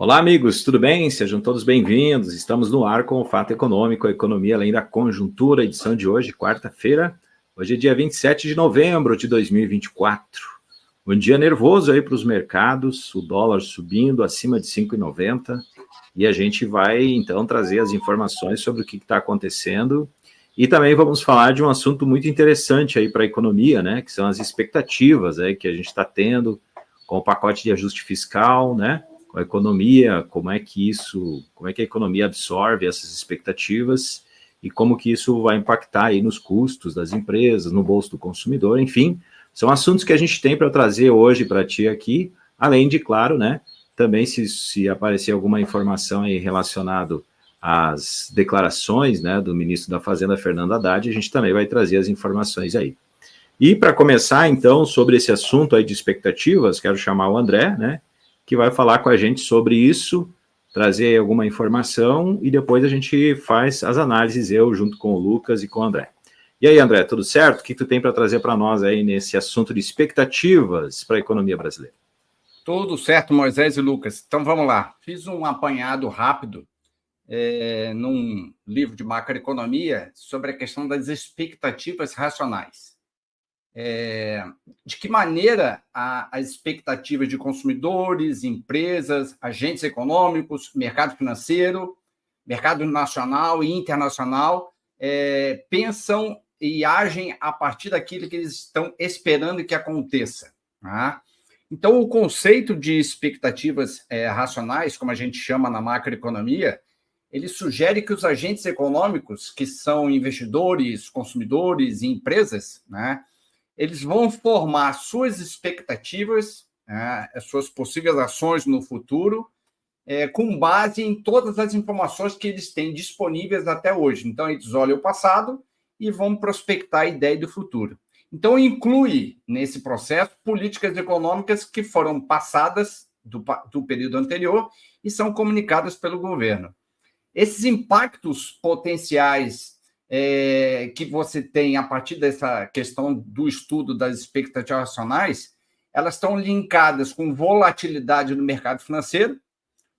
Olá, amigos, tudo bem? Sejam todos bem-vindos. Estamos no ar com o Fato Econômico, a economia além da conjuntura, edição de hoje, quarta-feira. Hoje é dia 27 de novembro de 2024. Um dia nervoso aí para os mercados, o dólar subindo acima de 5,90. E a gente vai, então, trazer as informações sobre o que está acontecendo. E também vamos falar de um assunto muito interessante aí para a economia, né? Que são as expectativas aí que a gente está tendo com o pacote de ajuste fiscal, né? A economia, como é que a economia absorve essas expectativas e como que isso vai impactar aí nos custos das empresas, no bolso do consumidor, enfim, são assuntos que a gente tem para trazer hoje para ti aqui, além de, claro, né, também se aparecer alguma informação aí relacionado às declarações, né, do ministro da Fazenda, Fernando Haddad, a gente também vai trazer as informações aí. E para começar, então, sobre esse assunto aí de expectativas, quero chamar o André, né, que vai falar com a gente sobre isso, trazer alguma informação e depois a gente faz as análises, eu junto com o Lucas e com o André. E aí, André, tudo certo? O que tu tem para trazer para nós aí nesse assunto de expectativas para a economia brasileira? Tudo certo, Moisés e Lucas. Então, vamos lá. Fiz um apanhado rápido num livro de macroeconomia sobre a questão das expectativas racionais. De que maneira as expectativas de consumidores, empresas, agentes econômicos, mercado financeiro, mercado nacional e internacional pensam e agem a partir daquilo que eles estão esperando que aconteça. Tá? Então, o conceito de expectativas racionais, como a gente chama na macroeconomia, ele sugere que os agentes econômicos, que são investidores, consumidores e empresas, né, eles vão formar suas expectativas, as suas possíveis ações no futuro, com base em todas as informações que eles têm disponíveis até hoje. Então, eles olham o passado e vão prospectar a ideia do futuro. Então, inclui nesse processo políticas econômicas que foram passadas do período anterior e são comunicadas pelo governo. Esses impactos potenciais que você tem a partir dessa questão do estudo das expectativas racionais, elas estão linkadas com volatilidade no mercado financeiro,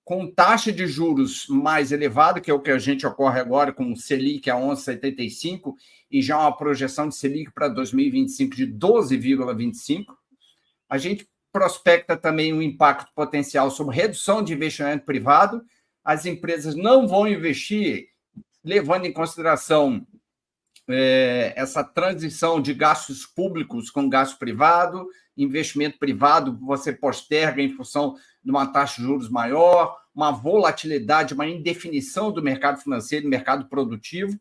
com taxa de juros mais elevada, que é o que a gente ocorre agora com o Selic a 11,75 e já uma projeção de Selic para 2025 de 12,25. A gente prospecta também um impacto potencial sobre redução de investimento privado. As empresas não vão investir levando em consideração essa transição de gastos públicos com gasto privado, investimento privado você posterga em função de uma taxa de juros maior, uma volatilidade, uma indefinição do mercado financeiro e mercado produtivo.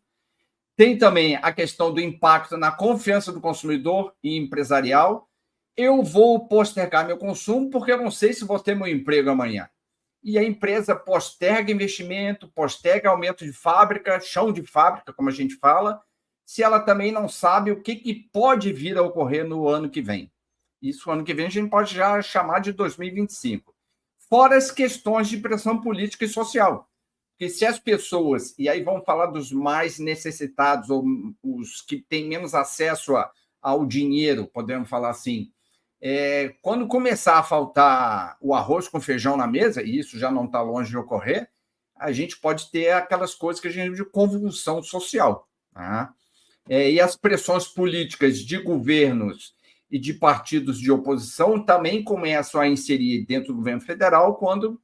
Tem também a questão do impacto na confiança do consumidor e empresarial. Eu vou postergar meu consumo porque eu não sei se vou ter meu emprego amanhã. E a empresa posterga investimento, posterga aumento de fábrica, chão de fábrica, como a gente fala, se ela também não sabe o que pode vir a ocorrer no ano que vem. Isso, ano que vem, a gente pode já chamar de 2025. Fora as questões de pressão política e social. Porque se as pessoas, e aí vamos falar dos mais necessitados, ou os que têm menos acesso ao dinheiro, podemos falar assim, quando começar a faltar o arroz com feijão na mesa, e isso já não está longe de ocorrer, a gente pode ter aquelas coisas que a gente chama de convulsão social. Tá? E as pressões políticas de governos e de partidos de oposição também começam a inserir dentro do governo federal quando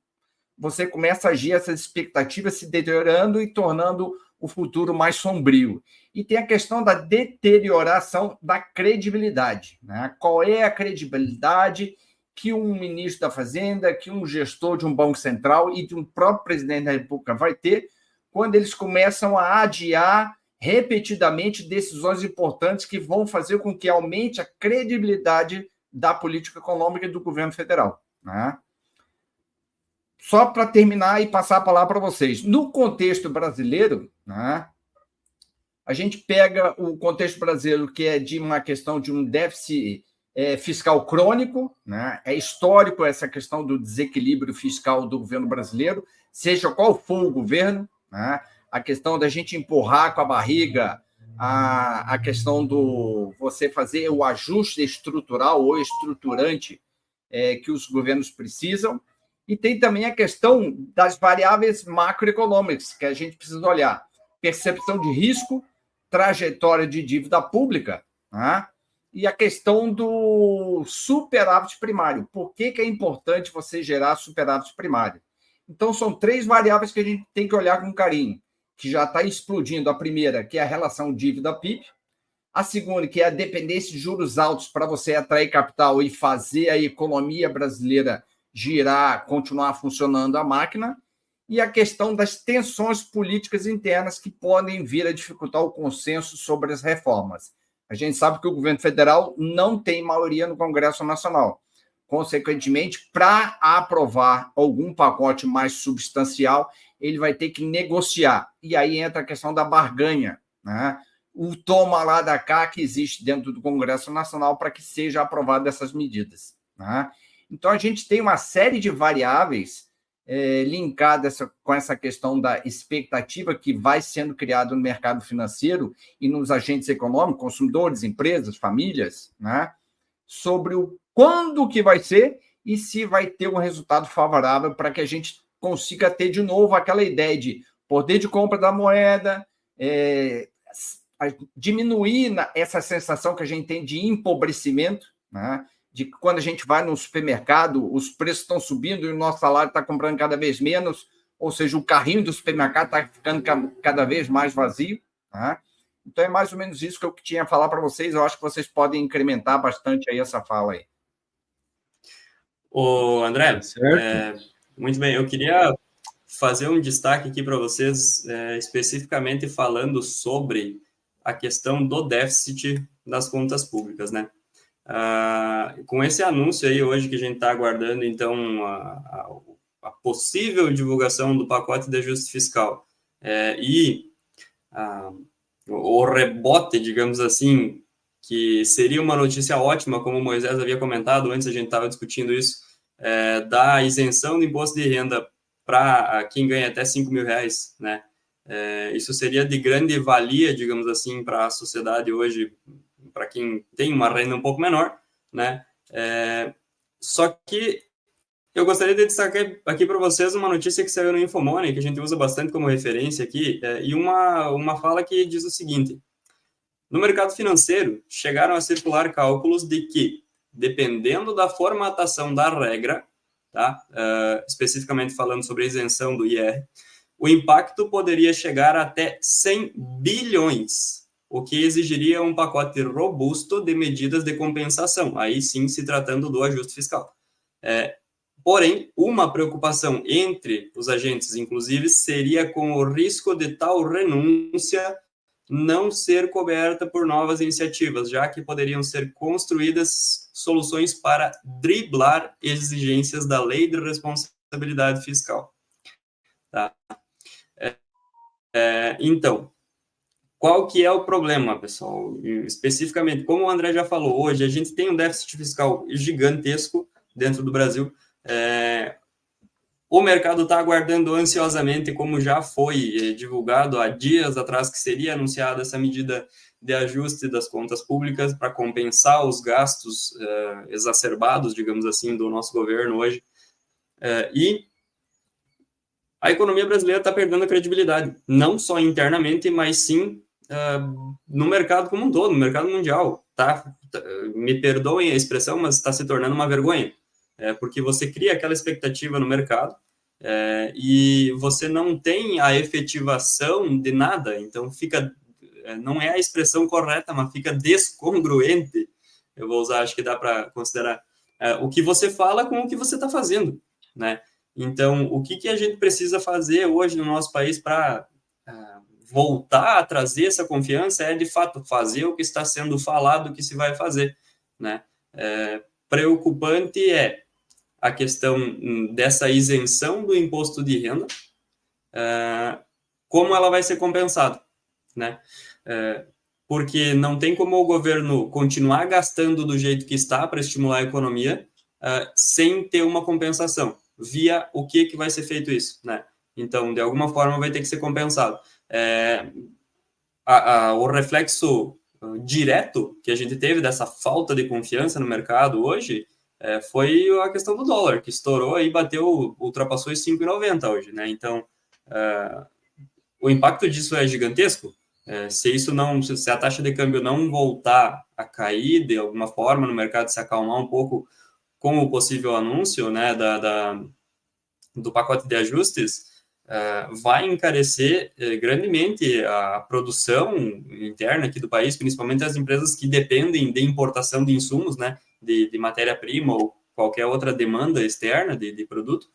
você começa a agir essas expectativas se deteriorando e tornando o futuro mais sombrio. E tem a questão da deterioração da credibilidade. Né? Qual é a credibilidade que um ministro da Fazenda, que um gestor de um banco central e de um próprio presidente da República vai ter quando eles começam a adiar repetidamente decisões importantes que vão fazer com que aumente a credibilidade da política econômica e do governo federal. Né? Só para terminar e passar a palavra para vocês. No contexto brasileiro, né, a gente pega o contexto brasileiro, que é de uma questão de um déficit fiscal crônico, né? É histórico essa questão do desequilíbrio fiscal do governo brasileiro, seja qual for o governo, né? A questão da gente empurrar com a barriga a questão do você fazer o ajuste estrutural ou estruturante que os governos precisam. E tem também a questão das variáveis macroeconômicas, que a gente precisa olhar. Percepção de risco, trajetória de dívida pública, né? E a questão do superávit primário. Por que é importante você gerar superávit primário? Então, são 3 variáveis que a gente tem que olhar com carinho, que já está explodindo. A primeira, que é a relação dívida-PIB. A segunda, que é a dependência de juros altos para você atrair capital e fazer a economia brasileira girar, continuar funcionando a máquina. E a questão das tensões políticas internas que podem vir a dificultar o consenso sobre as reformas. A gente sabe que o governo federal não tem maioria no Congresso Nacional. Consequentemente, para aprovar algum pacote mais substancial, ele vai ter que negociar. E aí entra a questão da barganha, né? O toma lá da cá que existe dentro do Congresso Nacional para que seja aprovada essas medidas, né? Então, a gente tem uma série de variáveis linkadas com essa questão da expectativa que vai sendo criada no mercado financeiro e nos agentes econômicos, consumidores, empresas, famílias, né? Sobre o quando que vai ser e se vai ter um resultado favorável para que a gente consiga ter de novo aquela ideia de poder de compra da moeda, diminuir essa sensação que a gente tem de empobrecimento, né? De que quando a gente vai no supermercado, os preços estão subindo e o nosso salário está comprando cada vez menos, ou seja, o carrinho do supermercado está ficando cada vez mais vazio, né? Então, é mais ou menos isso que eu tinha a falar para vocês. Eu acho que vocês podem incrementar bastante aí essa fala aí. Ô, André, muito bem. Eu queria fazer um destaque aqui para vocês, especificamente falando sobre a questão do déficit das contas públicas, né? Com esse anúncio aí hoje que a gente está aguardando, então, a possível divulgação do pacote de ajuste fiscal e o rebote, digamos assim, que seria uma notícia ótima, como o Moisés havia comentado antes, a gente estava discutindo isso, da isenção do imposto de renda para quem ganha até R$5.000, né? Isso seria de grande valia, digamos assim, para a sociedade hoje, para quem tem uma renda um pouco menor, né? Só que eu gostaria de destacar aqui para vocês uma notícia que saiu no Infomoney, que a gente usa bastante como referência aqui, e uma fala que diz o seguinte: no mercado financeiro, chegaram a circular cálculos de que, dependendo da formatação da regra, tá? Especificamente falando sobre a isenção do IR, o impacto poderia chegar até 100 bilhões, o que exigiria um pacote robusto de medidas de compensação, aí sim se tratando do ajuste fiscal. Porém, uma preocupação entre os agentes, inclusive, seria com o risco de tal renúncia não ser coberta por novas iniciativas, já que poderiam ser construídas soluções para driblar exigências da Lei de Responsabilidade Fiscal. Tá? Então, qual que é o problema, pessoal? Especificamente, como o André já falou, hoje a gente tem um déficit fiscal gigantesco dentro do Brasil. O mercado está aguardando ansiosamente, como já foi divulgado há dias atrás, que seria anunciada essa medida de ajuste das contas públicas para compensar os gastos exacerbados, digamos assim, do nosso governo hoje. E a economia brasileira está perdendo a credibilidade, não só internamente, mas sim no mercado como um todo, no mercado mundial. Me perdoem a expressão, mas está se tornando uma vergonha. Porque você cria aquela expectativa no mercado e você não tem a efetivação de nada, então não é a expressão correta, mas fica descongruente, eu vou usar, acho que dá para considerar, o que você fala com o que você está fazendo, né? Então, o que a gente precisa fazer hoje no nosso país para voltar a trazer essa confiança de fato, fazer o que está sendo falado que se vai fazer, né? Preocupante a questão dessa isenção do imposto de renda, como ela vai ser compensada, né? Porque não tem como o governo continuar gastando do jeito que está para estimular a economia sem ter uma compensação. Via o que vai ser feito isso, né? Então, de alguma forma, vai ter que ser compensado. O reflexo direto que a gente teve dessa falta de confiança no mercado hoje foi a questão do dólar, que estourou e ultrapassou os 5,90 hoje, né? Então, o impacto disso é gigantesco. Se a taxa de câmbio não voltar a cair de alguma forma, no mercado se acalmar um pouco com o possível anúncio, né, do pacote de ajustes, vai encarecer grandemente a produção interna aqui do país, principalmente as empresas que dependem de importação de insumos, né, de matéria-prima ou qualquer outra demanda externa de produto,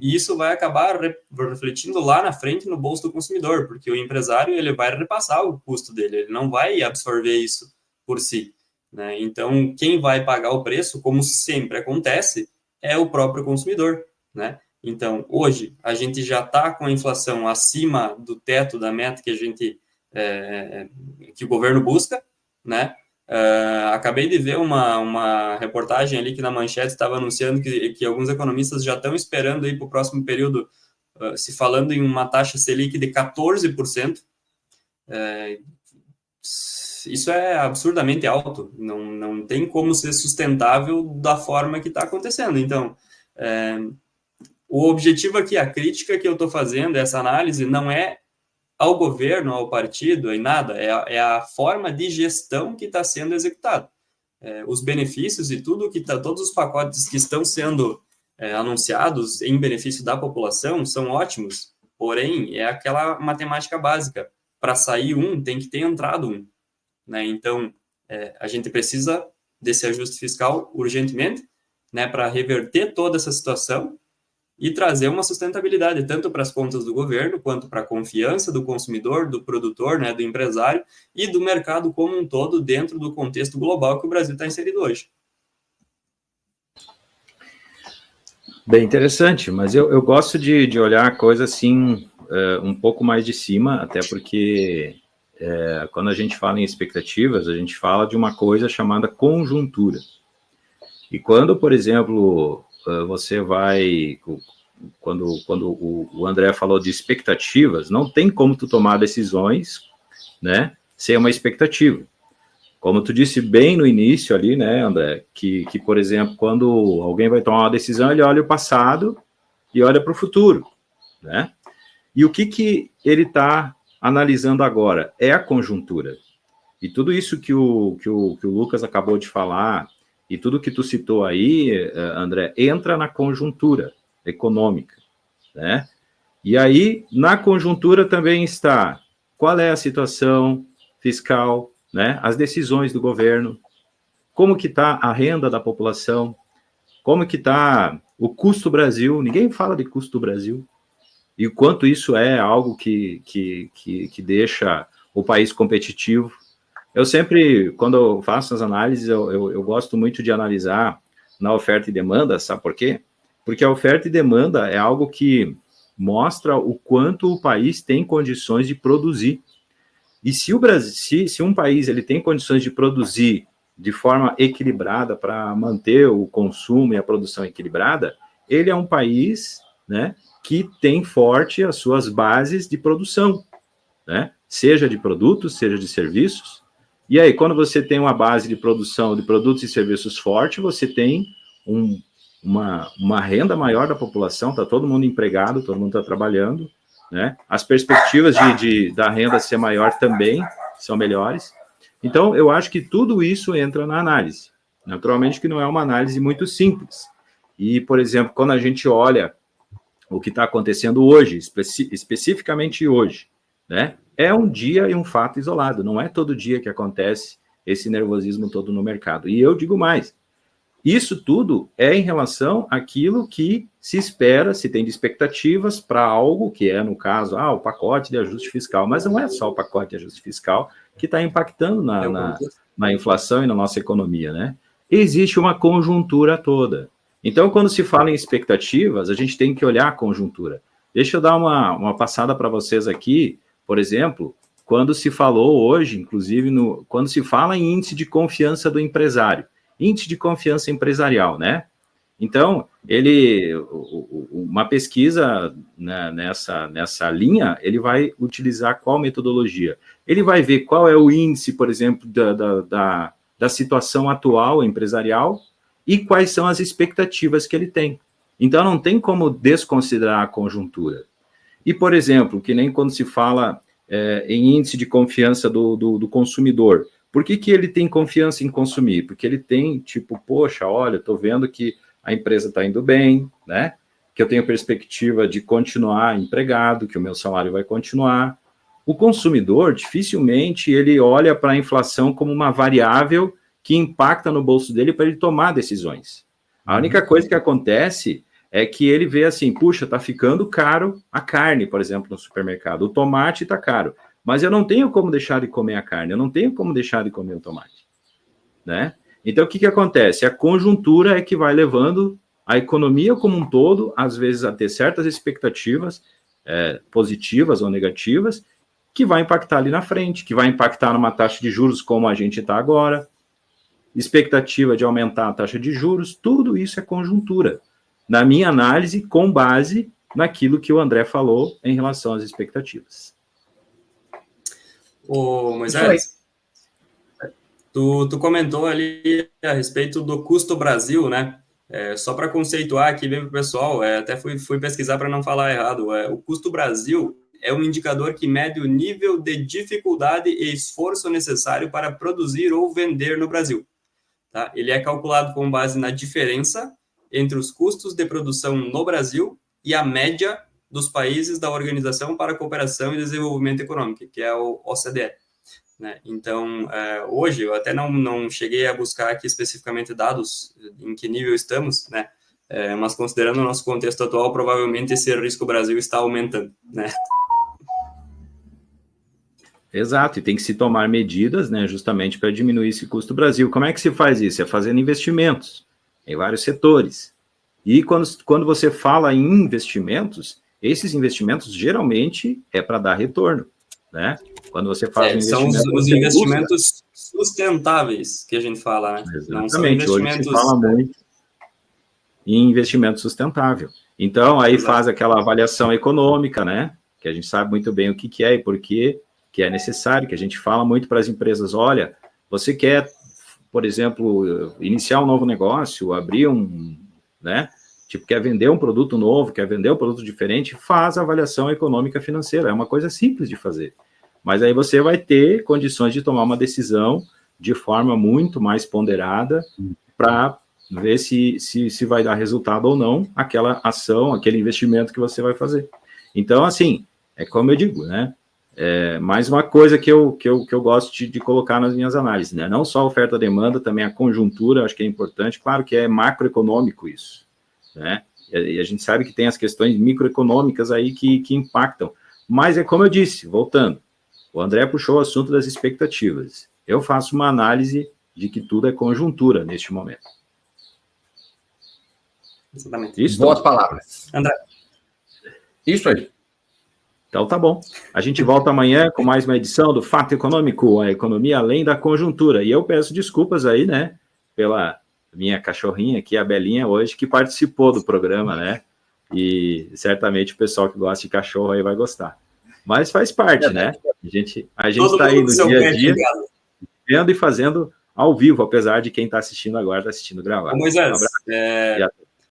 e isso vai acabar refletindo lá na frente no bolso do consumidor, porque o empresário ele vai repassar o custo dele, ele não vai absorver isso por si, né? Então, quem vai pagar o preço, como sempre acontece, é o próprio consumidor, né? Então, hoje, a gente já está com a inflação acima do teto da meta que o governo busca, né? Acabei de ver uma reportagem ali que na manchete estava anunciando que alguns economistas já estão esperando aí para o próximo período, se falando em uma taxa Selic de 14%. Isso é absurdamente alto, não tem como ser sustentável da forma que está acontecendo. Então, o objetivo aqui, a crítica que eu estou fazendo, essa análise, não é ao governo, ao partido, em nada, é a forma de gestão que está sendo executada. Os benefícios e todos os pacotes que estão sendo anunciados em benefício da população são ótimos, porém, é aquela matemática básica. Para sair tem que ter entrado um, né? Então, a gente precisa desse ajuste fiscal urgentemente, né, para reverter toda essa situação e trazer uma sustentabilidade tanto para as contas do governo, quanto para a confiança do consumidor, do produtor, né, do empresário e do mercado como um todo dentro do contexto global que o Brasil está inserido hoje. Bem interessante, mas eu gosto de olhar a coisa assim, um pouco mais de cima, até porque quando a gente fala em expectativas, a gente fala de uma coisa chamada conjuntura. E quando, por exemplo, você vai... Quando o André falou de expectativas, não tem como tu tomar decisões, né, sem uma expectativa. Como tu disse bem no início ali, né, André, que por exemplo, quando alguém vai tomar uma decisão, ele olha o passado e olha para o futuro, né? E o que ele está analisando agora? É a conjuntura. E tudo isso que o Lucas acabou de falar, e tudo que tu citou aí, André, entra na conjuntura econômica, né? E aí, na conjuntura também está qual é a situação fiscal, né? As decisões do governo, como que está a renda da população, como que está o custo Brasil, ninguém fala de custo Brasil, e o quanto isso é algo que deixa o país competitivo. Eu sempre, quando eu faço as análises, eu gosto muito de analisar na oferta e demanda, sabe por quê? Porque a oferta e demanda é algo que mostra o quanto o país tem condições de produzir. E se o Brasil, se um país ele tem condições de produzir de forma equilibrada para manter o consumo e a produção equilibrada, ele é um país, né, que tem forte as suas bases de produção, né, seja de produtos, seja de serviços. E aí, quando você tem uma base de produção de produtos e serviços forte, você tem uma renda maior da população, está todo mundo empregado, todo mundo está trabalhando, né? As perspectivas da renda ser maior também são melhores. Então, eu acho que tudo isso entra na análise. Naturalmente que não é uma análise muito simples. E, por exemplo, quando a gente olha o que está acontecendo hoje, especificamente hoje, né? É um dia e um fato isolado, não é todo dia que acontece esse nervosismo todo no mercado. E eu digo mais, isso tudo é em relação àquilo que se espera, se tem de expectativas para algo que é, no caso, o pacote de ajuste fiscal. Mas não é só o pacote de ajuste fiscal que está impactando na inflação e na nossa economia, né? Existe uma conjuntura toda. Então, quando se fala em expectativas, a gente tem que olhar a conjuntura. Deixa eu dar uma passada para vocês aqui, por exemplo, quando se falou hoje, inclusive, quando se fala em índice de confiança do empresário. Índice de confiança empresarial, né? Então, uma pesquisa, né, nessa linha, ele vai utilizar qual metodologia? Ele vai ver qual é o índice, por exemplo, da situação atual empresarial e quais são as expectativas que ele tem. Então, não tem como desconsiderar a conjuntura. E, por exemplo, que nem quando se fala em índice de confiança do consumidor, por que ele tem confiança em consumir? Porque ele tem, tipo, poxa, olha, estou vendo que a empresa está indo bem, né? Que eu tenho perspectiva de continuar empregado, que o meu salário vai continuar. O consumidor, dificilmente, ele olha para a inflação como uma variável que impacta no bolso dele para ele tomar decisões. A única coisa que acontece é que ele vê assim, puxa, está ficando caro a carne, por exemplo, no supermercado. O tomate está caro, mas eu não tenho como deixar de comer a carne, eu não tenho como deixar de comer o tomate, né? Então, o que acontece? A conjuntura é que vai levando a economia como um todo, às vezes, a ter certas expectativas positivas ou negativas, que vai impactar ali na frente, que vai impactar numa taxa de juros como a gente está agora, expectativa de aumentar a taxa de juros, tudo isso é conjuntura. Na minha análise, com base naquilo que o André falou em relação às expectativas. Ô, Moisés, tu comentou ali a respeito do custo Brasil, né? Só para conceituar aqui bem para o pessoal, até fui pesquisar para não falar errado, o custo Brasil é um indicador que mede o nível de dificuldade e esforço necessário para produzir ou vender no Brasil. Tá? Ele é calculado com base na diferença entre os custos de produção no Brasil e a média dos países da Organização para a Cooperação e Desenvolvimento Econômico, que é o OCDE. Né? Então, hoje, eu até não cheguei a buscar aqui especificamente dados em que nível estamos, né? Mas considerando o nosso contexto atual, provavelmente esse risco Brasil está aumentando, né? Exato, e tem que se tomar medidas, né, justamente para diminuir esse custo Brasil. Como é que se faz isso? É fazendo investimentos em vários setores. E quando você fala em investimentos, esses investimentos geralmente é para dar retorno, né? Quando você faz um investimento... São os investimentos sustentáveis que a gente fala, né? Exatamente, não são investimentos... Hoje se fala muito em investimento sustentável. Então, aí Exato. Faz aquela avaliação econômica, né? Que a gente sabe muito bem o que é e por que é necessário, que a gente fala muito para as empresas, olha, você quer, por exemplo, iniciar um novo negócio, abrir né? Tipo, quer vender um produto novo, quer vender um produto diferente, faz a avaliação econômica financeira. É uma coisa simples de fazer. Mas aí você vai ter condições de tomar uma decisão de forma muito mais ponderada para ver se vai dar resultado ou não aquela ação, aquele investimento que você vai fazer. Então, assim, é como eu digo, né? Mais uma coisa que eu gosto de colocar nas minhas análises, né? Não só a oferta-demanda, também a conjuntura, acho que é importante. Claro que é macroeconômico isso, né? E a gente sabe que tem as questões microeconômicas aí que impactam. Mas é como eu disse, voltando, o André puxou o assunto das expectativas. Eu faço uma análise de que tudo é conjuntura neste momento. Exatamente. Isso, boas palavras. André. Isso aí. Então tá bom. A gente volta amanhã com mais uma edição do Fato Econômico, a economia além da conjuntura. E eu peço desculpas aí, né, pela minha cachorrinha aqui, a Belinha, hoje, que participou do programa, né? E certamente o pessoal que gosta de cachorro aí vai gostar. Mas faz parte, né? A gente está aí no dia a dia, vendo e fazendo ao vivo, apesar de quem está assistindo agora está assistindo gravado. Moisés,